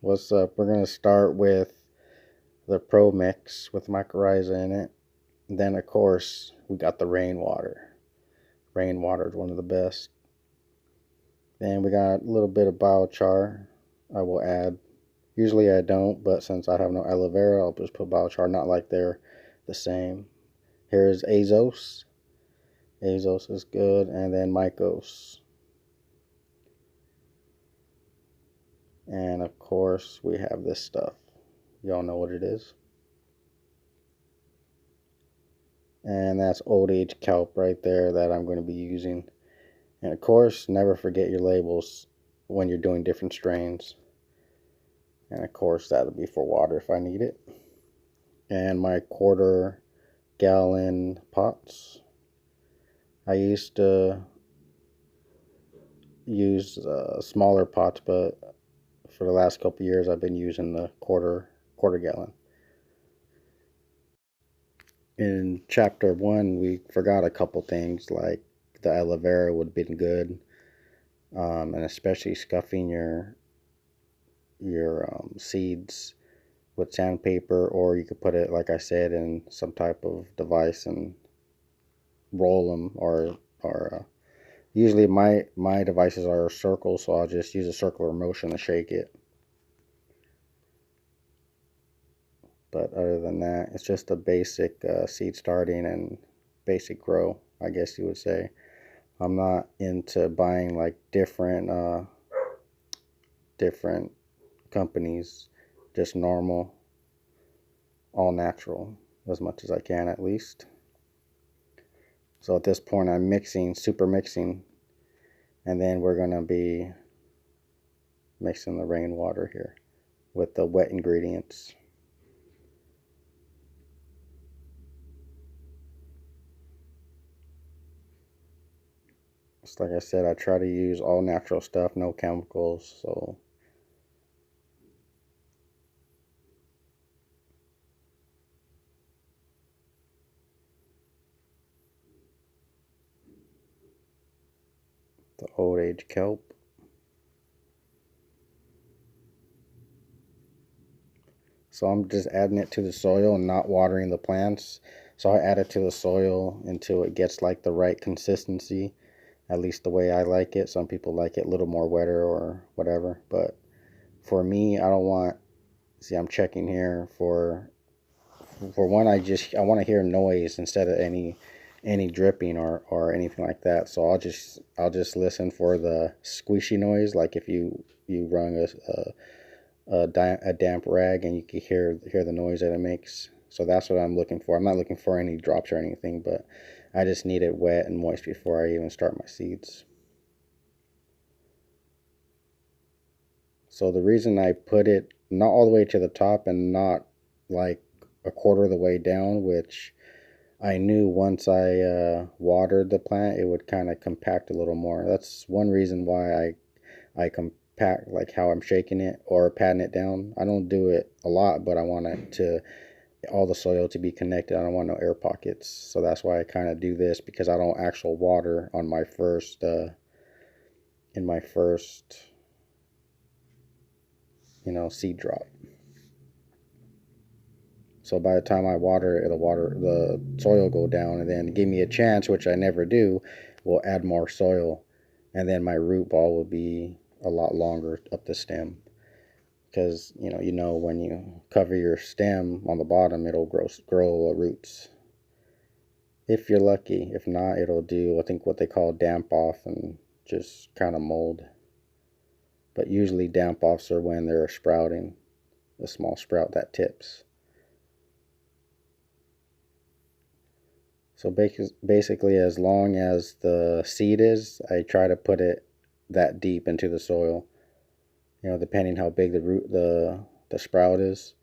What's up? We're going to start with the Pro Mix with mycorrhiza in it. Then, of course, we got the rainwater. Rainwater is one of the best. Then we got a little bit of biochar I will add. Usually I don't, but since I have no aloe vera, I'll just put biochar, not like they're the same. Here's azos. Azos is good. And then mycos. And of course, we have this stuff. Y'all know what it is. And that's old age kelp right there that I'm going to be using. And of course, never forget your labels when you're doing different strains. And of course, that'll be for water if I need it. And my 1/4 gallon pots. I used to use smaller pots, but for the last couple years, I've been using the quarter gallon. In chapter 1, we forgot a couple things like the aloe vera would have been good, and especially scuffing your seeds with sandpaper, or you could put it, like I said, in some type of device and roll them, or usually my devices are a circle, so I'll just use a circular motion to shake it. But other than that, it's just a basic seed starting and basic grow, I guess you would say. I'm not into buying like different companies, just normal, all natural, as much as I can at least. So at this point I'm mixing, super mixing, and then we're going to be mixing the rainwater here with the wet ingredients. Just like I said, I try to use all natural stuff, no chemicals, so the old age kelp. So I'm just adding it to the soil and not watering the plants. So I add it to the soil until it gets like the right consistency, at least the way I like it. Some people like it a little more wetter or whatever, but for me, I don't want, see, I'm checking here for one, I want to hear noise instead of any dripping or anything like that. So I'll just listen for the squishy noise, like if you run a damp rag and you can hear the noise that it makes. So that's what I'm looking for. I'm not looking for any drops or anything, but I just need it wet and moist before I even start my seeds. So the reason I put it not all the way to the top and not like a quarter of the way down, which I knew once I watered the plant, it would kind of compact a little more. That's one reason why I compact, like how I'm shaking it or patting it down. I don't do it a lot, but I want it to all the soil to be connected. I don't want no air pockets, so that's why I kind of do this, because I don't actual water on my first in my first seed drop. So by the time I water it, the soil go down, and then give me a chance, which I never do, will add more soil, and then my root ball will be a lot longer up the stem. Because when you cover your stem on the bottom, it'll grow roots. If you're lucky. If not, it'll do, I think, what they call damp off and just kind of mold. But usually damp offs are when they're sprouting, a small sprout that tips. So basically, as long as the seed is, I try to put it that deep into the soil. Depending how big the sprout is.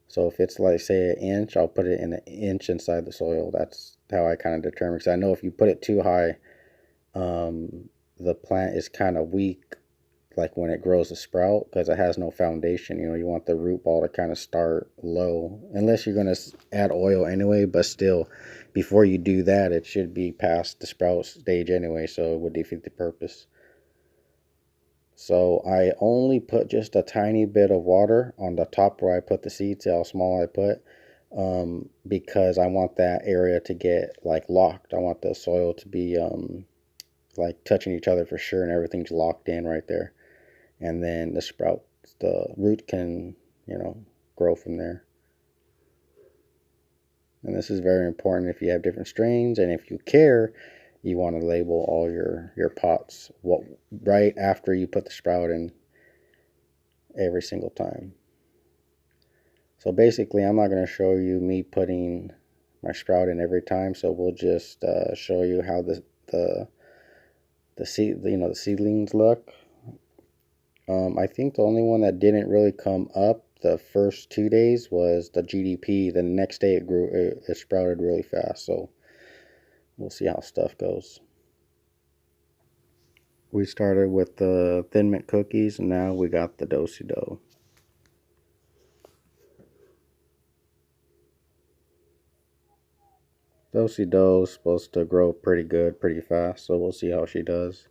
So if it's like, say, an inch, I'll put it in an inch inside the soil. That's how I kind of determine. Because I know if you put it too high, the plant is kind of weak, like when it grows a sprout, because it has no foundation. You want the root ball to kind of start low, unless you're going to add oil anyway, but still, before you do that, it should be past the sprout stage anyway, so it would defeat the purpose. So I only put just a tiny bit of water on the top where I put the seeds, see how small I put, because I want that area to get like locked. I want the soil to be like touching each other for sure, and everything's locked in right there. And then the root can, grow from there. And this is very important if you have different strains, and if you care, you want to label all your pots right after you put the sprout in every single time. So basically, I'm not going to show you me putting my sprout in every time. So we'll just show you how the seedlings look. I think the only one that didn't really come up the first 2 days was the GDP. The next day it grew, it sprouted really fast. So we'll see how stuff goes. We started with the Thin Mint cookies, and now we got the Do-si-do. Do-si-do is supposed to grow pretty good, pretty fast, so we'll see how she does.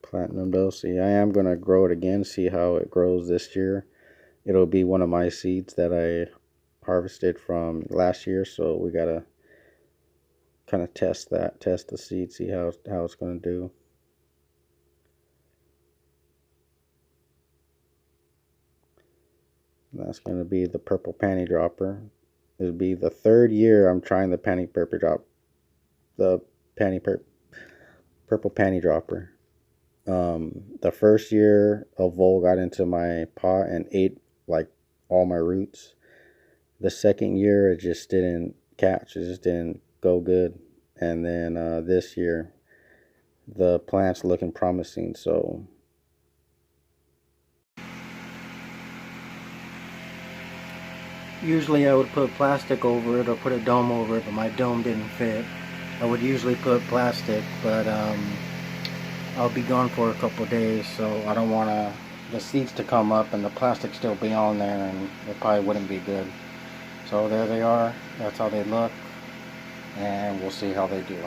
Platinum Do-si. I am going to grow it again, see how it grows this year. It'll be one of my seeds that I harvested from last year, so we got to kind of test the seed, see how it's going to do. That's going to be the purple panty dropper. It'll be the third year I'm trying the purple panty dropper. The first year a vole got into my pot and ate like all my roots. The second year it just didn't catch. It just didn't go good. And then this year the plant's looking promising. So usually I would put plastic over it or put a dome over it, but my dome didn't fit. I would usually put plastic, but I'll be gone for a couple days, so I don't want the seeds to come up and the plastic still be on there, and it probably wouldn't be good. So there they are. That's how they look, and we'll see how they do.